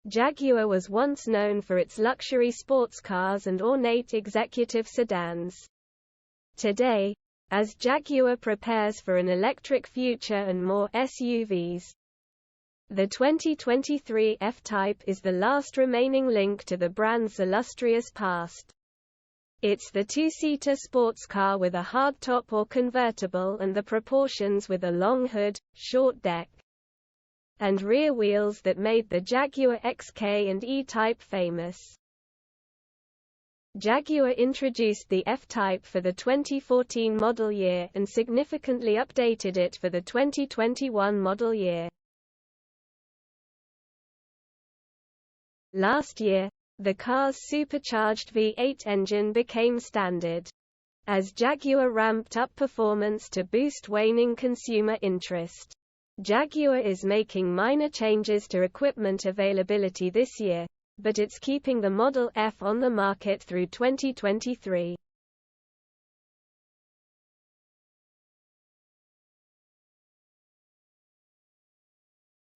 Jaguar was once known for its luxury sports cars and ornate executive sedans. Today, as Jaguar prepares for an electric future and more SUVs, the 2023 F-Type is the last remaining link to the brand's illustrious past. It's the two-seater sports car with a hardtop or convertible and the proportions with a long hood, short deck, and rear wheels that made the Jaguar XK and E-Type famous. Jaguar introduced the F-Type for the 2014 model year and significantly updated it for the 2021 model year. Last year, the car's supercharged V8 engine became standard. As Jaguar ramped up performance to boost waning consumer interest, Jaguar is making minor changes to equipment availability this year, but it's keeping the Model F on the market through 2023.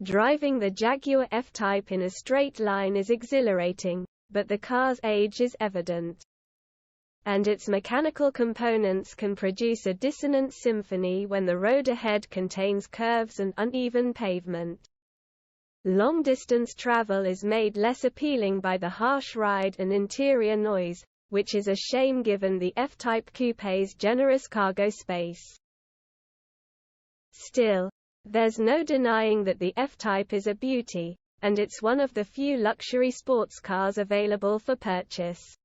Driving the Jaguar F-Type in a straight line is exhilarating, but the car's age is evident. And its mechanical components can produce a dissonant symphony when the road ahead contains curves and uneven pavement. Long-distance travel is made less appealing by the harsh ride and interior noise, which is a shame given the F-Type Coupe's generous cargo space. Still, there's no denying that the F-Type is a beauty, and it's one of the few luxury sports cars available for purchase.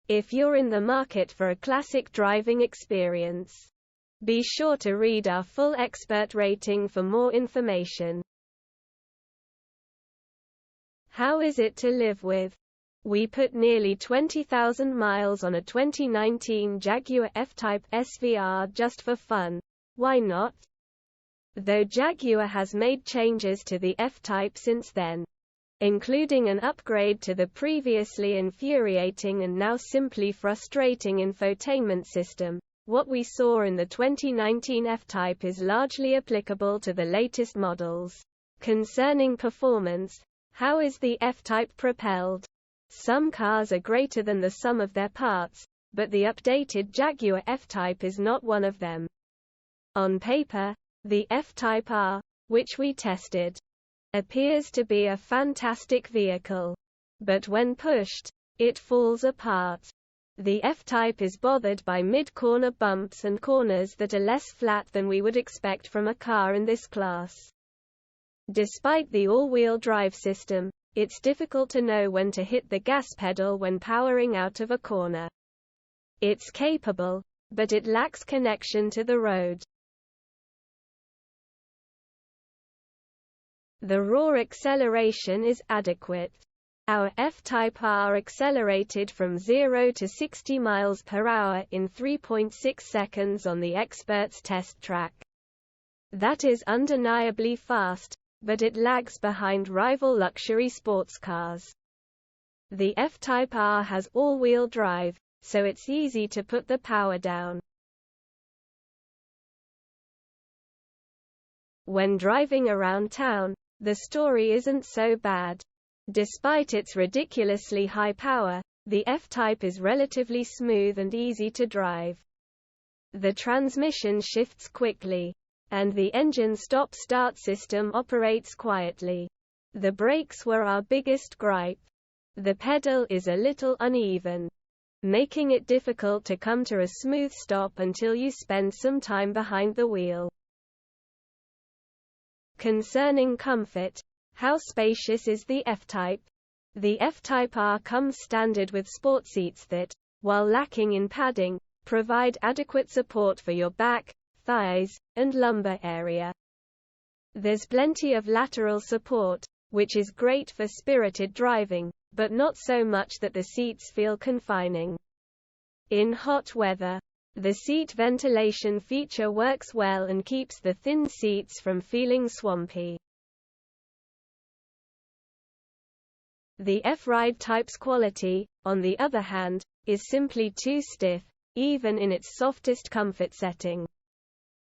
If you're in the market for a classic driving experience, be sure to read our full expert rating for more information. How is it to live with? We put nearly 20,000 miles on a 2019 Jaguar F-Type SVR just for fun. Why not? Though Jaguar has made changes to the F-Type since then, including an upgrade to the previously infuriating and now simply frustrating infotainment system, what we saw in the 2019 F-Type is largely applicable to the latest models. Concerning performance, how is the F-Type propelled? Some cars are greater than the sum of their parts, but the updated Jaguar F-Type is not one of them. On paper, the F-Type R, which we tested, appears to be a fantastic vehicle. But when pushed, it falls apart. The F-Type is bothered by mid-corner bumps and corners that are less flat than we would expect from a car in this class. Despite the all-wheel drive system, it's difficult to know when to hit the gas pedal when powering out of a corner. It's capable, but it lacks connection to the road. The raw acceleration is adequate. Our F-Type R accelerated from 0 to 60 miles per hour in 3.6 seconds on the expert's test track. That is undeniably fast, but it lags behind rival luxury sports cars. The F-Type R has all-wheel drive, so it's easy to put the power down. When driving around town, the story isn't so bad. Despite its ridiculously high power, the F-Type is relatively smooth and easy to drive. The transmission shifts quickly, and the engine stop-start system operates quietly. The brakes were our biggest gripe. The pedal is a little uneven, making it difficult to come to a smooth stop until you spend some time behind the wheel. Concerning comfort, how spacious is the F-Type? The F-Type R comes standard with sport seats that, while lacking in padding, provide adequate support for your back, thighs, and lumbar area. There's plenty of lateral support, which is great for spirited driving, but not so much that the seats feel confining. In hot weather, the seat ventilation feature works well and keeps the thin seats from feeling swampy. The F-Ride Type's quality, on the other hand, is simply too stiff, even in its softest comfort setting.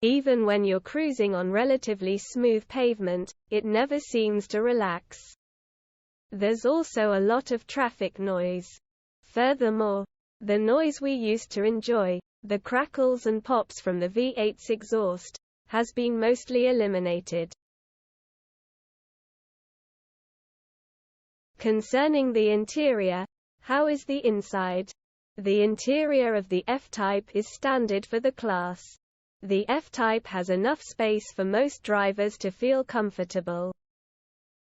Even when you're cruising on relatively smooth pavement, it never seems to relax. There's also a lot of traffic noise. Furthermore, the noise we used to enjoy, the crackles and pops from the V8's exhaust, has been mostly eliminated. Concerning the interior, how is the inside? The interior of the F-Type is standard for the class. The F-Type has enough space for most drivers to feel comfortable.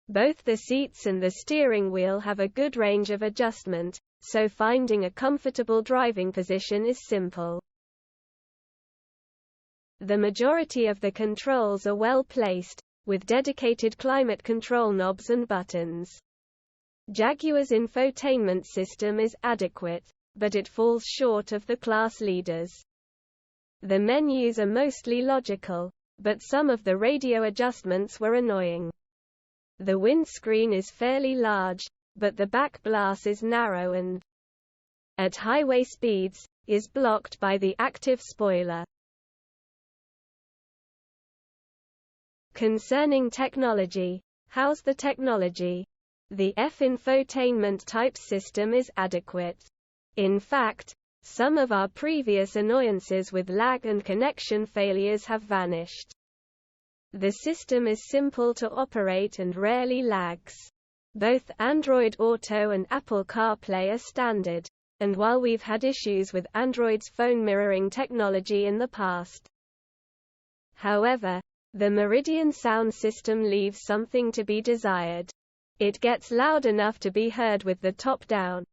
Both the seats and the steering wheel have a good range of adjustment, so finding a comfortable driving position is simple. The majority of the controls are well placed, with dedicated climate control knobs and buttons. Jaguar's infotainment system is adequate, but it falls short of the class leaders. The menus are mostly logical, but some of the radio adjustments were annoying. The windscreen is fairly large, but the back glass is narrow and, at highway speeds, is blocked by the active spoiler. Concerning technology, how's the technology? The F infotainment type system is adequate. In fact, some of our previous annoyances with lag and connection failures have vanished. The system is simple to operate and rarely lags. Both Android Auto and Apple CarPlay are standard, and while we've had issues with Android's phone mirroring technology in the past, however, the Meridian sound system leaves something to be desired. It gets loud enough to be heard with the top down.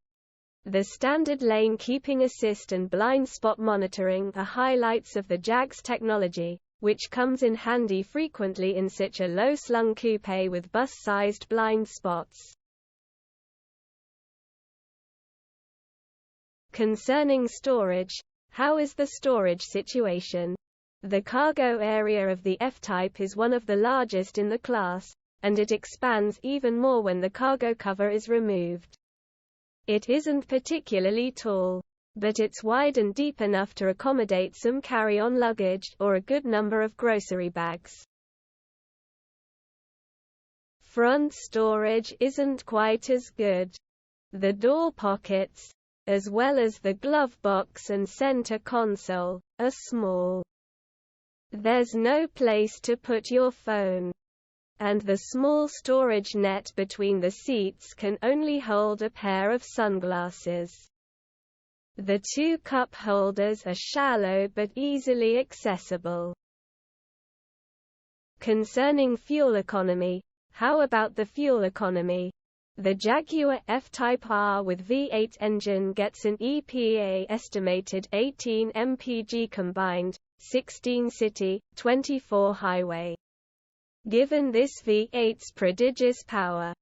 The standard lane keeping assist and blind spot monitoring are highlights of the Jag's technology, which comes in handy frequently in such a low-slung coupe with bus-sized blind spots. Concerning storage, how is the storage situation? The cargo area of the F-Type is one of the largest in the class, and it expands even more when the cargo cover is removed. It isn't particularly tall, but it's wide and deep enough to accommodate some carry-on luggage or a good number of grocery bags. Front storage isn't quite as good. The door pockets, as well as the glove box and center console, are small. There's no place to put your phone, and the small storage net between the seats can only hold a pair of sunglasses. The two cup holders are shallow but easily accessible. Concerning fuel economy, how about the fuel economy? The Jaguar F Type R with V8 engine gets an EPA estimated 18 mpg combined, 16 city, 24 highway. Given this V8's prodigious power,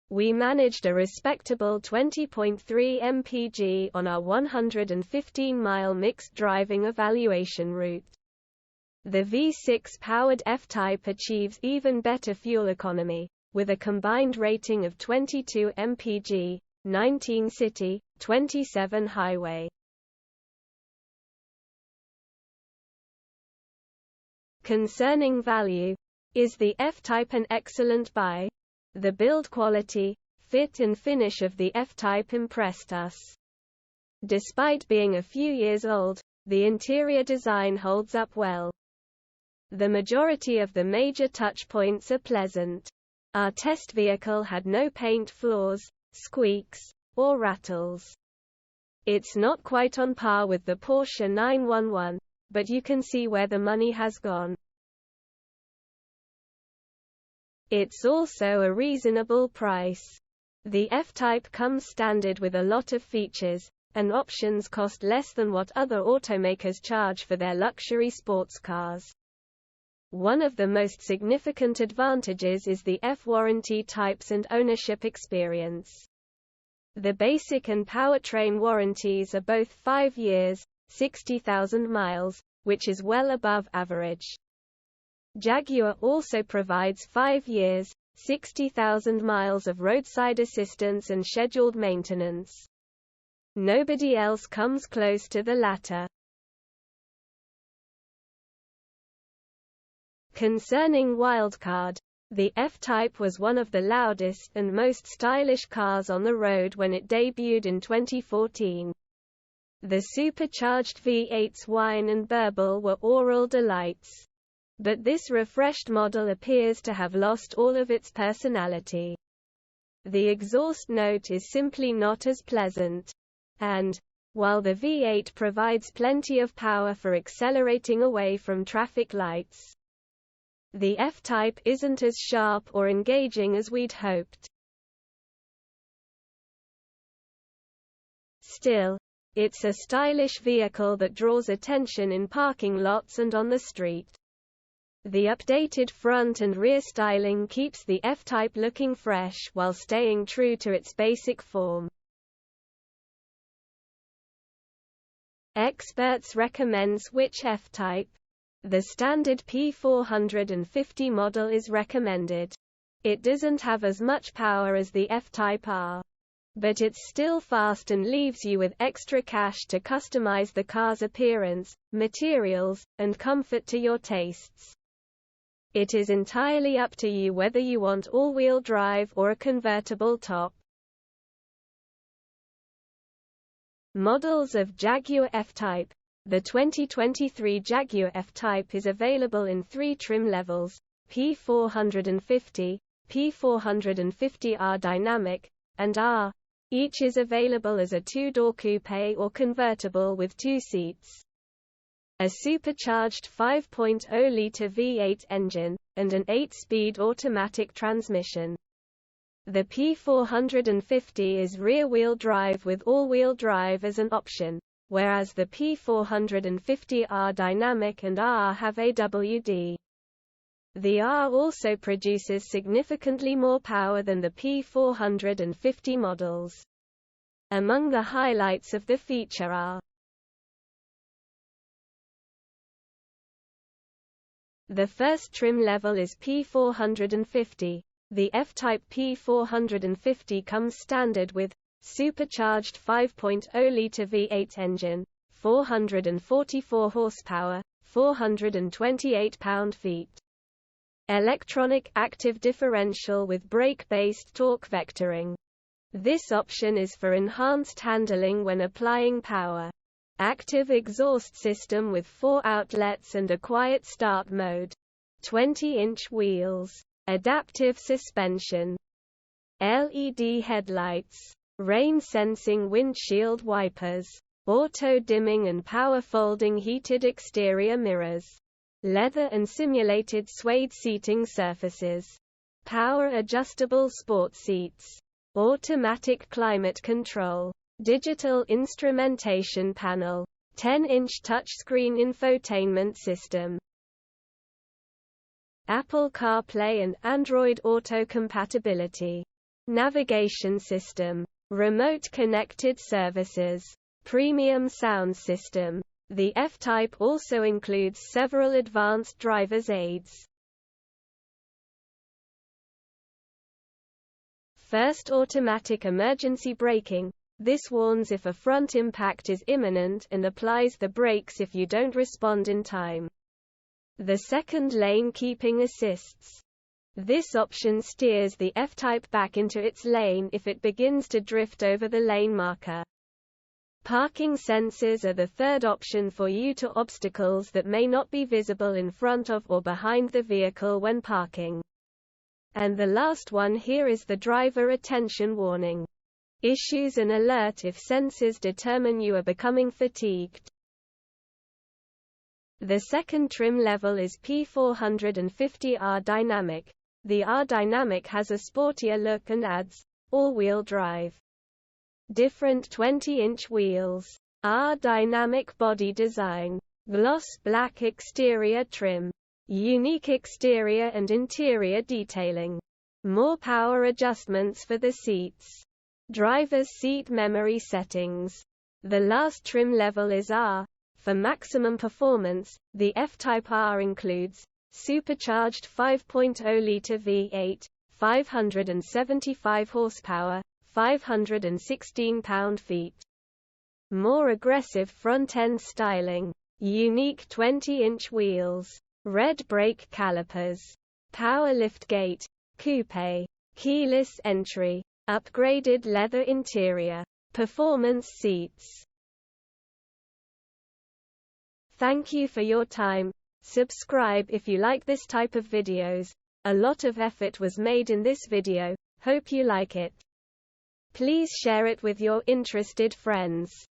we managed a respectable 20.3 mpg on our 115-mile mixed driving evaluation route. The V6-powered F-Type achieves even better fuel economy, with a combined rating of 22 mpg, 19 city, 27 highway. Concerning value, is the F-Type an excellent buy? The build quality, fit and finish of the F-Type impressed us. Despite being a few years old, the interior design holds up well. The majority of the major touch points are pleasant. Our test vehicle had no paint flaws, squeaks, or rattles. It's not quite on par with the Porsche 911, but you can see where the money has gone. It's also a reasonable price. The F-Type comes standard with a lot of features, and options cost less than what other automakers charge for their luxury sports cars. One of the most significant advantages is the F warranty types and ownership experience. The basic and powertrain warranties are both 5 years, 60,000 miles, which is well above average. Jaguar also provides 5 years, 60,000 miles of roadside assistance and scheduled maintenance. Nobody else comes close to the latter. Concerning wildcard, The F-Type was one of the loudest and most stylish cars on the road when it debuted in 2014. The supercharged V8's whine and burble were oral delights. But this refreshed model appears to have lost all of its personality. The exhaust note is simply not as pleasant. And, while the V8 provides plenty of power for accelerating away from traffic lights, the F-Type isn't as sharp or engaging as we'd hoped. Still, it's a stylish vehicle that draws attention in parking lots and on the street. The updated front and rear styling keeps the F-Type looking fresh while staying true to its basic form. Experts recommend which F-Type. The standard P450 model is recommended. It doesn't have as much power as the F-Type R. But it's still fast and leaves you with extra cash to customize the car's appearance, materials, and comfort to your tastes. It is entirely up to you whether you want all-wheel drive or a convertible top. Models of Jaguar F-Type. The 2023 Jaguar F-Type is available in 3 trim levels: P450, P450R Dynamic, and R. Each is available as a 2-door coupe or convertible with 2 seats. A supercharged 5.0-litre V8 engine, and an 8-speed automatic transmission. The P450 is rear-wheel drive with all-wheel drive as an option, whereas the P450R Dynamic and R have AWD. The R also produces significantly more power than the P450 models. Among the highlights of the feature are: the first trim level is P450. The F-Type P450 comes standard with supercharged 5.0-litre V8 engine, 444 horsepower, 428 pound-feet. Electronic active differential with brake-based torque vectoring. This option is for enhanced handling when applying power. Active exhaust system with 4 outlets and a quiet start mode. 20-inch wheels. Adaptive suspension. LED headlights. Rain-sensing windshield wipers. Auto-dimming and power-folding heated exterior mirrors. Leather and simulated suede seating surfaces. Power-adjustable sport seats. Automatic climate control. Digital instrumentation panel. 10-inch touchscreen infotainment system. Apple CarPlay and Android Auto compatibility. Navigation system. Remote connected services. Premium sound system. The F-Type also includes several advanced driver's aids. First, automatic emergency braking. This warns if a front impact is imminent and applies the brakes if you don't respond in time. The second, lane keeping assists. This option steers the F-Type back into its lane if it begins to drift over the lane marker. Parking sensors are the third option for you to obstacles that may not be visible in front of or behind the vehicle when parking. And the last one here is the driver attention warning. Issues an alert if sensors determine you are becoming fatigued. The second trim level is P450R Dynamic. The R Dynamic has a sportier look and adds all-wheel drive. Different 20-inch wheels. R Dynamic body design. Gloss black exterior trim. Unique exterior and interior detailing. More power adjustments for the seats. Driver's seat memory settings. The last trim level is R. For maximum performance, the F-Type R includes supercharged 5.0-litre V8, 575 horsepower, 516 pound-feet. More aggressive front-end styling. Unique 20-inch wheels. Red brake calipers. power liftgate, coupe, keyless entry, upgraded leather interior, performance seats. Thank you for your time. Subscribe if you like this type of videos. A lot of effort was made in this video. Hope you like it. Please share it with your interested friends.